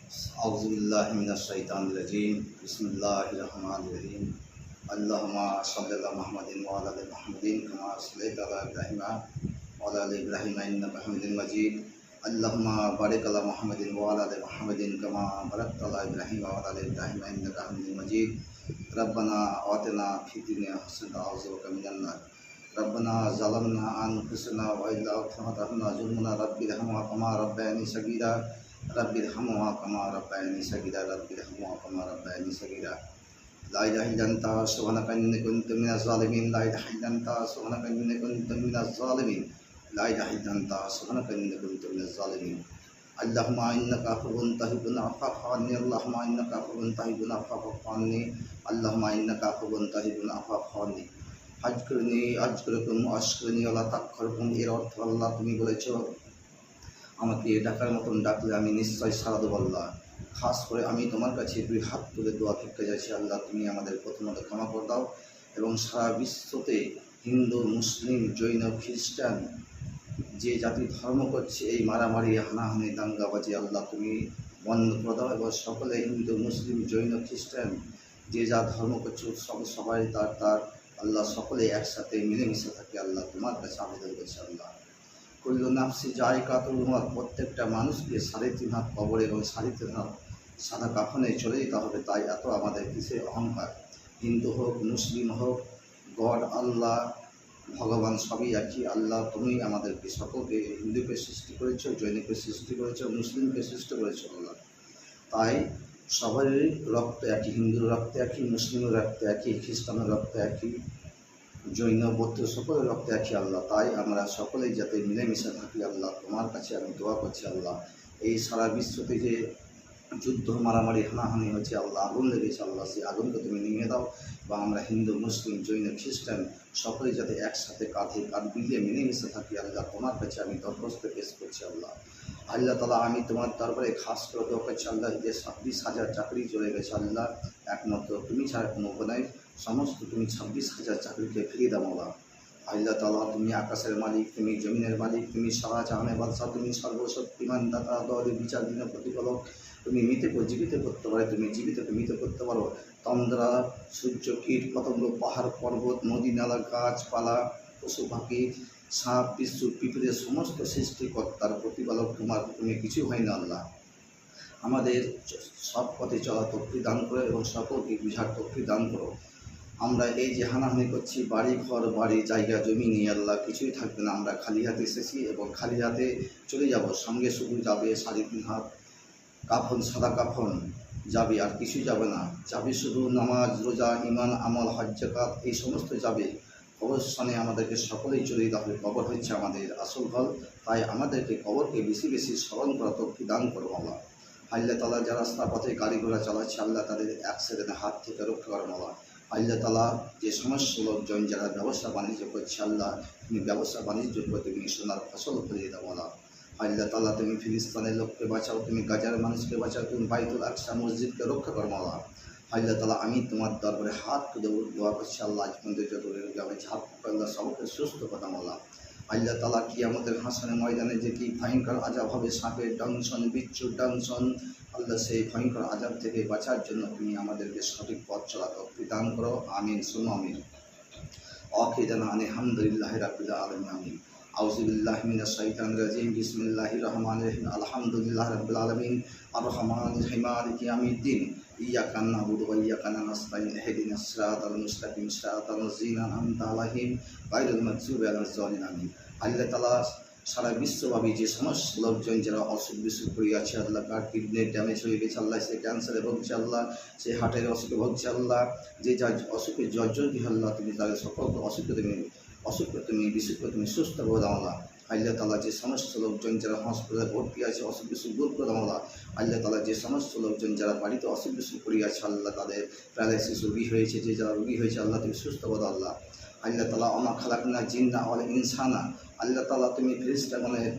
আউযুবিল্লাহি মিনাশ শাইতানির রাজিম। বিসমিল্লাহির রহমানির রহিম। আল্লাহুম্মা সাল্লি আলা মুহাম্মাদিন ওয়া আলা আলি মুহাম্মাদিন কামা সাল্লাইতা আলা ইব্রাহিমা ওয়া আলা আলি ইব্রাহিমা ইন্নাকা হামিদুম মাজিদ। আল্লাহুম্মা বারিক আলা মুহাম্মাদিন ওয়া আলা আলি মুহাম্মাদিন কামা বারাকতা আলা ইব্রাহিমা ওয়া আলা আলি ইব্রাহিমা ইন্নাকা হামিদুম মাজিদ। রব্বানা আতিনা ফিদ দুনিয়া হাসানাতাও ওয়া যুরনা মিনান নার। রব্বানা যালামনা আনফুসানা ওয়া ইল্লা তাগফির যুরনা রাব্বিরহামহুমা কামা রাব্বায়ানি সাগীরা। রাব্বিরহামহুমা কামা রাব্বায়ানি সাগীরা। রাব্বিরহামহুমা কামা রাব্বায়ানি সাগীরা। লা ইলাহা ইল্লা আনতা সুবহানাকা ইন্নী কুনতু মিনাজ জালিমিন। লা ইলাহা ইল্লা আনতা সুবহানাকা ইন্নী কুনতু মিনাজ জালিমিন। লা ইলাহা ইল্লা আনতা সুবহানাকা ইন্নী কুনতু মিনাজ জালিমিন। আল্লাহুম্মা ইন্নাকা আফুউন তুহিব্বুল আফওয়া ফা'ফু আন্নী। আল্লাহুম্মা ইন্নাকা আফুউন তুহিব্বুল আফওয়া ফা'ফু আন্নী। আল্লাহুম্মা ইন্নাকা আফুউন তুহিব্বুল আফওয়া ফা'ফু আন্নী। আজকুরনি আজকুরকুম আশকুরনি ওয়া লা তাকফুরকুম। এর অর্থ আল্লাহ তুমি বলেছো আমাকে ডাকার মতন ডাকলে আমি নিশ্চয় সাড়া দেব আল্লাহ। খাস করে আমি তোমার কাছে দুই হাত তুলে দোয়া ভিক্ষা যাচ্ছি আল্লাহ, তুমি আমাদের প্রথমত ক্ষমা করে দাও এবং সারা বিশ্বতে হিন্দু, মুসলিম, জৈন, খ্রিস্টান যে জাতি ধর্ম করছে এই মারামারি, হানাহানি, দাঙ্গাবাজি আল্লাহ তুমি বন্ধ করে দাও এবং সকলে হিন্দু, মুসলিম, জৈন, খ্রিস্টান যে যা ধর্ম করছে সবাই তার তার আল্লাহ সকলে একসাথে মিলেমিশে থাকে আল্লাহ, তোমার কাছে আবেদন করছে আল্লাহ। কুল্লু নাফসি যায়কাতুল মউত, প্রত্যেকটা মানুষকে 3.5 হাত কবর এবং 3.5 হাত সাদা কাফনে চলে যেতে হবে। তাই এত আমাদের কিসের অহংকার? হিন্দু হোক, মুসলিম হোক, গড আল্লাহ ভগবান সবই একই আল্লাহ। তুমি আমাদেরকে সকলকে, হিন্দুকে সৃষ্টি করেছো, জৈনকে সৃষ্টি করেছো, মুসলিমকে সৃষ্টি করেছো আল্লাহ। তাই সবারই রক্ত একই, হিন্দুর রক্ত একই, মুসলিমের রক্ত একই, খ্রিস্টানের রক্ত একই, জৈন, বৌদ্ধ সকলের রক্ত একই আল্লাহ। তাই আমরা সকলেই যাতে মিলেমিশে থাকি আল্লাহ, তোমার কাছে আমি দোয়া করছি আল্লাহ। এই সারা বিশ্বতে যে যুদ্ধ, মারামারি, হানাহানি হচ্ছে আল্লাহ, আগুন লেগেছে আল্লাহ, সেই আগুনকে তুমি নিয়ে দাও বা আমরা হিন্দু, মুসলিম, জৈন, খ্রিস্টান সকলেই যাতে একসাথে কাঁধে কাঁধ মিলিয়ে মিলেমিশে থাকি আল্লাহ, তোমার কাছে আমি দরখাস্ত পেশ করছি আল্লাহ। আল্লাহ তাআলা আমি তোমার দরবারে খাস করে দোয়া করছি আল্লাহ, যে 26,000 চাকরি চলে গেছে আল্লাহ, একমাত্র তুমি ছাড়া কোনো উপায়, সমস্ত তুমি 26,000 চাকরিকে ফিরিয়ে দাও আল্লাহ। আল্লাহ তাআলা তুমি আকাশের মালিক, তুমি জমিনের মালিক, তুমি সারা জাহানের বাদশাহ, তুমি সর্বশক্তিমান দাতা, দয়ালু, বিচার দিন প্রতিপালক। তুমি মৃতকে জীবিত করতে পারো, তুমি জীবিতকে মৃত করতে পারো। তন্দ্রা, সূর্য, কীট পতঙ্গ, পাহাড় পর্বত, নদী নালা, গাছপালা, পশু পাখি, সাপ, বিচ্ছু, পিঁপড়ে, সমস্ত সৃষ্টিকর্তার প্রতিপালক তোমার, তুমি কিছু হয় না আল্লাহ। আমাদের সব পথে চলা তৌফিক দান করো এবং সকলকে বুঝার তৌফিক দান করো। আমরা এই যে হানাহানি করছি, বাড়ি ঘর, বাড়ি জায়গা জমি নিয়ে আল্লাহ কিছুই থাকবে না, আমরা খালি হাতে এসেছি এবং খালি হাতে চলে যাব। সঙ্গে শুধু যাবে 3.5 হাত কাফন, সাদা কাফন যাবে, আর কিছু যাবে না। যাবে শুধু নামাজ, রোজা, ইমান, আমল, হজ, যাকাত, এই সমস্ত যাবে। কবরস্থানে আমাদেরকে সকলেই চলে যেতে হবে। কবর হচ্ছে আমাদের আসল ঘর, তাই আমাদেরকে কবরকে বেশি বেশি স্মরণ করা তৌফিক দান করো আল্লাহ। আল্লাহ তাআলা যারা রাস্তা পথে গাড়ি ঘোড়া চালাচ্ছে আল্লাহ, তাদের অ্যাক্সিডেন্টের হাত থেকে রক্ষা করো আল্লাহ। আল্লাহ তাআলা যে সমস্ত লোকজন যারা ব্যবসা বাণিজ্য করছে আল্লাহ, তুমি ব্যবসা বাণিজ্য করে তুমি সোনার ফসল ফলিয়ে দাও আল্লাহ। আল্লাহ তাআলা তুমি ফিলিস্তিনের লোককে বাঁচাও, তুমি গাজার মানুষকে বাঁচাও, তুমি বাইতুল আকসা মসজিদকে রক্ষা করো আল্লাহ। আল্লাহ তাআলা আমি তোমার দরবারে হাত তুলে দোয়া করছি আল্লাহ, আজ পর্যন্ত যত রোগী আমি ঝাঁপ আল্লাহ সবকে সুস্থ করতাম আল্লাহ। আল্লাহ তাআলা কিয়ামতের হাসরের ময়দানে যে কি ভয়ঙ্কর আযাব হবে, সাপের দংশন, বিচ্ছুর দংশন আল্লাহ, সেই ভয়ঙ্কর আযাব থেকে বাঁচার জন্য তুমি আমাদেরকে সঠিক পথ চলা তৌফিক দান করো। আমিন সুম্মা আমিন। আখিরানা আলহামদুলিল্লাহি রাব্বিল আলামিন। আমিন। আউযু বিল্লাহি মিনাশ শাইতানির রাজিম। বিসমিল্লাহির রহমানির রহিম। আলহামদুলিল্লাহি রাব্বিল আলামিন আর রহমানির রহিম মালিকি ইয়াউমিদ্দিন। ইয়াকা না'বুদু ওয়া ইয়াকা নাস্তাইন। ইহদিনাস সিরাতাল মুস্তাকিম সিরাতাল লাযিনা আন'আমতা আলাইহিম গায়রিল মাগযুবি আলাইহিম ওয়ালাদ-দাল্লিন। আমিন। আল্লাহ তাআলা সারা বিশ্বব্যাপী যে সমস্ত লোকজন যারা অসুখ বিসুখ করে আছে আল্লাহ, কার কিডনি ড্যামেজ হয়ে গেছে আল্লাহ, সে ক্যান্সারে ভুগছে আল্লাহ, সে হার্টের অসুখে ভুগছে আল্লাহ, যে যা অসুখে জর্জরিত আল্লাহ, তুমি তাদের সকল অসুখকে তুমি বিসুখকে তুমি সুস্থ করে দাও আল্লাহ। আল্লাহ তাআলা যে সমস্ত লোকজন যারা হসপিটালে ভর্তি আছে অসুখ বিসুখ দূর করে দাও আল্লাহ। আল্লাহ তাআলা যে সমস্ত লোকজন যারা বাড়িতে অসুখ বিসুখ করে আছে আল্লাহ, তাদের প্যারালাইসিস রোগী হয়েছে, যে যারা রোগী হয়েছে আল্লাহ তুমি সুস্থ করে দাও আল্লাহ। আল্লাহ তাআলা ওমা খালাকনা জিন্না ওয়াল ইনসানা, আল্লাহ তাআলা তুমি ফেরেশতাগণের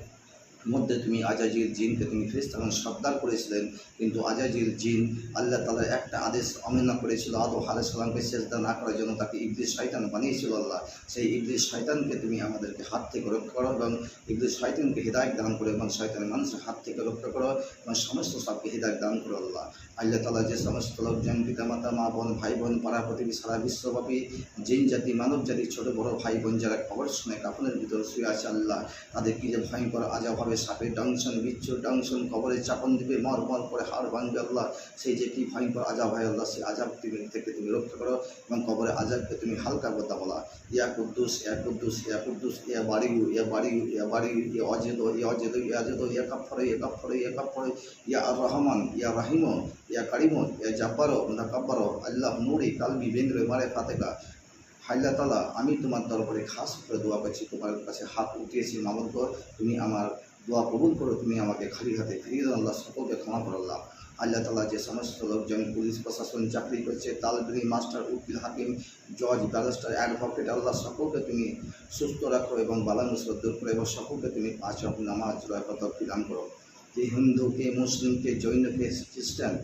মধ্যে তুমি আজাজিল জিনকে তুমি ফেরেশতাগণ সর্দার করেছিলেন, কিন্তু আজাজিল জিন আল্লাহ তাআলার একটা আদেশ অমান্য করেছিল। আদম আলাইহিস সালামকে সিজদা না করার জন্য তাকে ইবলিস শয়তান বানিয়েছিল আল্লাহ। সেই ইবলিস শয়তানকে তুমি আমাদেরকে হাত থেকে রক্ষা করো এবং ইবলিস শয়তানকে হিদায়াত দান করো এবং শয়তানের মানুষের হাত থেকে রক্ষা করো এবং সমস্ত সবকে হিদায়াত দান করো আল্লাহ। আল্লাহ তাআলা যে সমস্ত লোকজন পিতামাতা, মা বোন, ভাই বোন, পাড়া প্রতিবেশী সারা বিশ্বব্যাপী জিন জাতি, মানব জাতি, ছোটো বড়ো ভাই বোন যারা খবর শুনে কাফনের ভিতরে শুয়ে আছে আল্লাহ, তাদের কি যে ভয়ঙ্কর আজাব হবে, সাপের ডাংশন, বিচ্ছুর ডাংশন, কবরের চাপন দিবে, মর মর করে হাড় ভাঙবে আল্লাহ। সেই যে কি ভয়ঙ্কর আজাব হয় আল্লাহ, সেই আজাব থেকে তুমি রক্ষা করো এবং কবরের আজাবকে তুমি হালকা করতে বলা। ইয়া কুদ্দুস, ইয়া কুদ্দুস, ইয়া কুদ্দুস, ইয়া বাড়িউ, ইয়া বাড়িউ, ইয়া বাড়িউ, ইয়া অজেদ, ইয়া অজেদ, ইয়া অজেদ, ইয়া কাফফার, ইয়া কাফফার, ইয়া কাফফার, ইয়া আর রহমান, ইয়া রাহিম, ইয়া কারিম, ইয়া জাব্বার, মুতাকাব্বার, আল্লাহ নূরি কালবি বেন্দ্রে মারে ফাতেকা। আল্লাহ তাআলা, আমি তোমার দরবারে খাস করে দোয়া করছি, তোমার কাছে হাত উঠিয়েছি মামুদ কর, তুমি আমার দোয়া কবুল করো, তুমি আমাকে খালি হাতে ফিরিয়ে দাও আল্লাহ, সকলকে ক্ষমা করো আল্লাহ। আল্লাহ তাআলা যে সমস্ত লোকজন পুলিশ প্রশাসন চাকরি করছে, তালবিনী মাস্টার, উকিল, হাকিম, জজ, ব্যারিস্টার, অ্যাডভোকেট, আল্লাহ সকলকে তুমি সুস্থ রাখো এবং বালা মুসিবত দূর করো এবং সকলকে তুমি 5 ওয়াক্ত নামাজ রোজা তৌফিক দান করো। কে হিন্দু, কে মুসলিম, কে জৈন, কে খ্রিস্টান,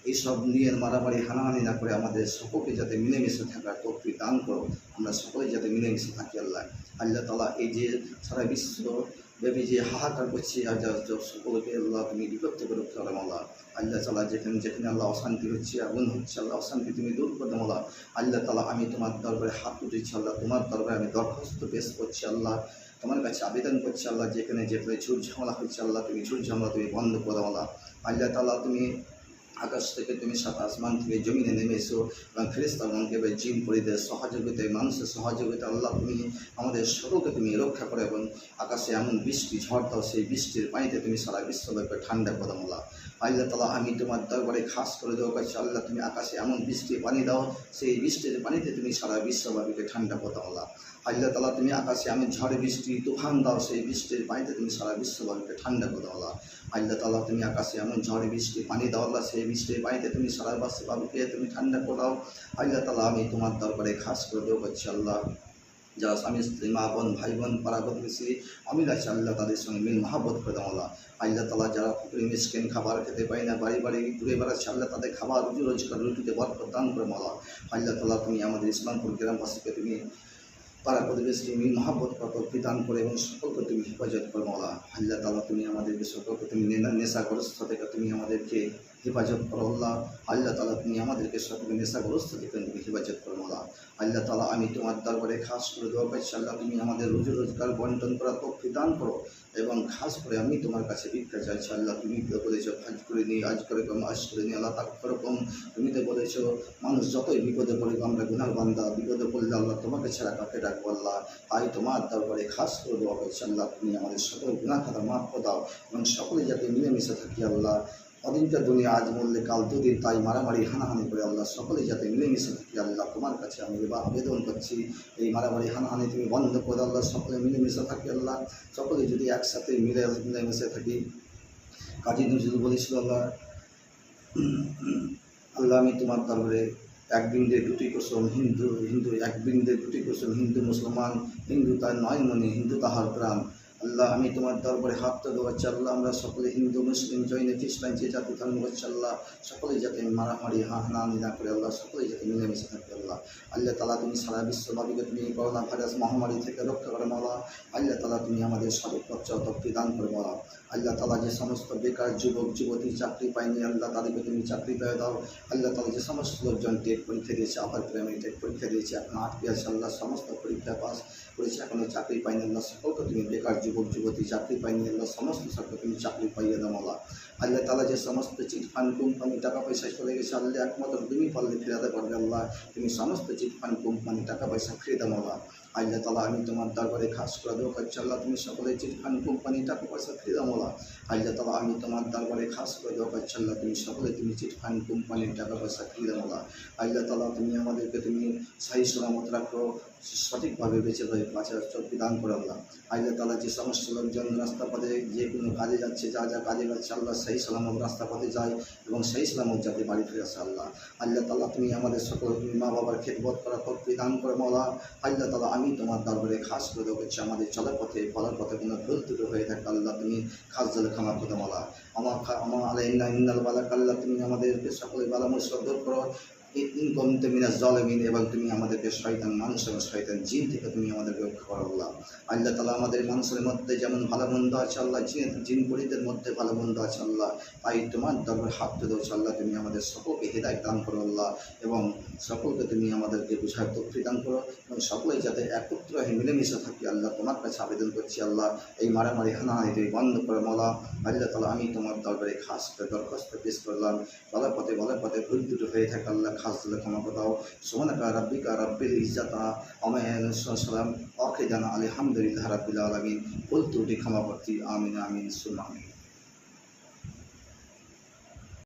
এইসব নিয়ে মারামারি হানাহানি না করে আমাদের সকলকে যাতে মিলেমিশে থাকার তৌফিক দান করো, আমরা সকলে যাতে মিলেমিশে থাকি আল্লাহ। আল্লাহ তাআলা এই যে সারা বিশ্বব্যাপী যে হাহাকার করছে সকলকে আল্লাহ তুমি বিপদ থেকে রক্ষা করো আল্লাহ। আল্লাহ তাআলা যেখানে যেখানে আল্লাহ অশান্তি হচ্ছে, আগুন হচ্ছে আল্লাহ, অশান্তি তুমি দূর করে দাও আল্লাহ। আল্লাহ তাআলা, আমি তোমার দরবারে হাত উঠেছি আল্লাহ, তোমার দরবারে আমি দরখাস্ত পেশ করছি আল্লাহ, তোমার কাছে আবেদন করছি আল্লাহ, যেখানে যেখানে ঝুট ঝামেলা হচ্ছে আল্লাহ, তুমি ঝুট ঝামেলা তুমি বন্ধ করে দাও আল্লাহ। আল্লাহ তাআলা, তুমি আকাশ থেকে তুমি সাত আসমান থেকে জমিনে নেমে এসো এবং ফেরেশতাগণকে বা জিন পরিদের সহযোগিতায়, মানুষের সহযোগিতা আল্লাহ তুমি আমাদের সকলকে তুমি রক্ষা করো এবং আকাশে এমন বৃষ্টি ঝড় দাও, সেই বৃষ্টির পানিতে তুমি সারা বিশ্বব্যাপী ঠান্ডা করে আল্লাহ। আল্লাহ তাআলা, আমি তোমার দরবারে খাস করে দেওয়া করছি আল্লাহ, তুমি আকাশে এমন বৃষ্টির পানি দাও, সেই বৃষ্টির পানিতে তুমি সারা বিশ্বব্যাপীকে ঠান্ডা করে দাও আল্লাহ। আল্লাহ তাআলা, তুমি আকাশে এমন ঝড় বৃষ্টি তুফান দাও, সেই বৃষ্টির পানিতে তুমি সারা বিশ্বব্যাপীকে ঠান্ডা করে দাও আল্লাহ। আল্লাহ তাআলা, তুমি আকাশে এমন ঝড় বৃষ্টি পানি দাও আল্লাহ, সেই বৃষ্টির পানিতে তুমি সারা বিশ্বব্যাপীকে তুমি ঠান্ডা করে দাও। আল্লাহ তাআলা, আমি তোমার দরবারে খাস করে দেওয়া করছি আল্লাহ, যারা স্বামী স্ত্রী, মা বোন, ভাই বোন, পাড়া প্রতিবেশী অমিল আছে আল্লাহ, তাদের সঙ্গে মিল মহাব্বত করে দাও আল্লাহ। আল্লাহ তাআলা, যারা ফকির মিসকিন খাবার খেতে পায় না, বাড়ি বাড়ি ঘুরে বেড়াচ্ছে আল্লাহ, তাদের খাবার রুজি রোজগার, রুটিতে বরকত দান করে আল্লাহ। আল্লাহ তাআলা, তুমি আমাদের ইসলামপুর গ্রামবাসীকে তুমি পাড়া প্রতিবেশী মিল মহাব্বত কত দান করে এবং সকলকে তুমি হেফাজত করো মৌলা। আল্লাহ তাআলা, তুমি আমাদেরকে সকলকে তুমি নেশাগ্রস্ত থেকে তুমি আমাদেরকে হেফাজত করো আল্লাহ। আল্লাহ তাআলা, তুমি আমাদেরকে সকলকে নেশাগ্রস্ত থেকে তুমি হেফাজত করো মৌলা। আল্লাহ তাআলা, আমি তোমার দরবারে খাস করে দোয়া করছি আল্লাহ, তুমি আমাদের রুজি রোজগার বন্টন করা তৌফিক দান করো এবং খাস করে আমি তোমার কাছে ভিক্ষা চাইছি আল্লাহ। তুমি তো বলেছো হাজ করে নিই, আজ করে কম, আজ করে নিই আল্লাহ, তাক রকম তুমি তো বলেছো মানুষ যতই বিপদে পড়ে, আমরা গুনার বান্দা, বিপদে পড়লে আল্লাহ তোমাকে ছাড়া কাকে ডাকবো আল্লাহ। তাই তোমার দরবারে খাস করে দোয়া করছি আল্লাহ, তুমি আমাদের সকল গুনাহ খাতা মাফ করে দাও এবং সকলে যাতে মিলেমিশে থাকি আল্লাহ। অদিনটা দুনিয়া আজ মরলে কাল দুদিন, তাই মারামারি হানাহানি করে আল্লাহ সকলে যাতে মিলেমিশে থাকি আল্লাহ, তোমার কাছে আমি এবার আবেদন করছি, এই মারামারি হানাহানি তুমি বন্ধ করে আল্লাহ, সকলে মিলেমিশে থাকি আল্লাহ, সকলে যদি একসাথে মিলেমিশে থাকি। কাজী নজরুল বলেছিল আল্লাহ, আল্লাহ আমি তোমার দরবারে এক বিন্দে দুটি কুসুম, হিন্দু হিন্দু এক বিন্দে দুটি কুসুম, হিন্দু মুসলমান, হিন্দু তার নয় মনে, হিন্দু তাহার প্রাণ। আল্লাহ আমি তোমার দরবারে হাত তো দেওয়াচ্ছি আল্লাহ, আমরা সকলে হিন্দু মুসলিম জৈন খ্রিস্টান যে জাতি ধর্ম করছি আল্লাহ, সকলে যাতে মারামারি হানাহানি না করে আল্লাহ, সকলে যাতে মিলেমিশে থাকে আল্লাহ। আল্লাহ তাআলা, তুমি সারা বিশ্বব্যাপীকে তুমি করোনা ভাইরাস মহামারী থেকে রক্ষা করে মাওলা। আল্লাহ তাআলা, তুমি আমাদের সঠিক পথ তৌফিক দান করে মাওলা। আল্লাহ তাআলা, যে সমস্ত বেকার যুবক যুবতী চাকরি পায়নি আল্লাহ, তাদেরকে তুমি চাকরি পেয়ে দাও। আল্লাহ তাআলা, যে সমস্ত লোকজন টেট পরীক্ষা দিয়েছে, আবার প্রাইমারি টেট পরীক্ষা দিয়েছে, এখন আটকে আছে আল্লাহ, সমস্ত পরীক্ষা পাস করেছে, এখনও চাকরি পায়নি আল্লাহ, সকলকে তুমি বেকার যুবক যুবতী চাকরি পায়নি আল্লাহ, সমস্ত সকলকে তুমি চাকরি পাইয়ে দাও আল্লাহ। আল্লাহ তাআলা, যে সমস্ত চিট ফান্ড কোম্পানি টাকা পয়সা চলে গেছে আল্লাহ, একমাত্র তুমি পারলে ফেরাতে পারবে আল্লাহ, তুমি সমস্ত চিট ফান্ড কোম্পানি টাকা পয়সা ফিরিয়ে দাও আল্লাহ। আল্লাহ তাআলা, আমি তোমার দরবারে খাস করে দোয়া করছি আল্লাহ, তুমি সকলে চিট ফান্ড কোম্পানি টাকা পয়সা ফিরিয়ে দাও আল্লাহ। আল্লাহ তাআলা, আমি তোমার দরবারে খাস করে দোয়া করছি আল্লাহ, তুমি সকলে তুমি চিট ফান্ড কোম্পানির টাকা পয়সা ফিরিয়ে দাও আল্লাহ। আল্লাহ তাআলা, তুমি আমাদেরকে তুমি সহি সালামত রাখো, সঠিকভাবে বেঁচে বাঁচার চোখটি দান করে আল্লাহ। আল্লাহ তাআলা যে সমস্ত লোকজন রাস্তা পথে যে কোনো কাজে যাচ্ছে, যা যা কাজে যাচ্ছে আল্লাহ সেই সালামত রাস্তা পথে যায় এবং সেই সালামত যাতে বাড়ি ফিরে আসে আল্লাহ। আল্লাহ তাআলা তুমি আমাদের সকল তুমি মা বাবার খেদমত করা তৌফিক দান করে মওলা। আল্লাহ তাআলা আমি তোমার দরবারে খাস করে করছি আমাদের চলার পথে বলার পথে কোনো ভুল ত্রুটি হয়ে থাকে আল্লাহ তুমি খাস জলে ক্ষমা করে মওলা। আমার আলাইনা ইন্নাল বালাক আল্লাহ তুমি আমাদেরকে সকলে বালা মুসিবত দূর করো। ইনকুম মিনাজ জালিমিন এবং তুমি আমাদেরকে শয়তান মানুষ এবং শয়তান জিন থেকে তুমি আমাদেরকে রক্ষা করো আল্লাহ। আল্লাহ তাআলা আমাদের মানুষের মধ্যে যেমন ভালো মন্দ আছে আল্লাহ, জিন পরিদের মধ্যে ভালো মন্দ আছে আল্লাহ, তাই তোমার দরবারে হাত তুলে ধরছি আল্লাহ তুমি আমাদের সকলকে হেদায়েত দান করো আল্লাহ এবং সকলকে তুমি আমাদেরকে বুঝার তৌফিক দান করো এবং সকলেই যাতে একত্র হয়ে মিলেমিশে থাকি আল্লাহ তোমার কাছে আবেদন করছি আল্লাহ। এই মারামারি হানাহানি তুমি বন্ধ করো মওলা। আল্লাহ তাআলা আমি তোমার দরবারে খাস করে দরখাস্ত পেশ করলাম, বলার পথে ভুল ত্রুটি হয়ে থাকে আল্লাহ খাস দিলে ক্ষমা করে দাও। সুবহানাকা রাব্বিকা রাব্বিল ইজ্জাতি আম্মা ইয়াসিফুন আলহামদুলিল্লাহি রাব্বিল আলামিন। ভুল ত্রুটি ক্ষমা প্রার্থী, আমিন আমিন সুম্মা আমিন।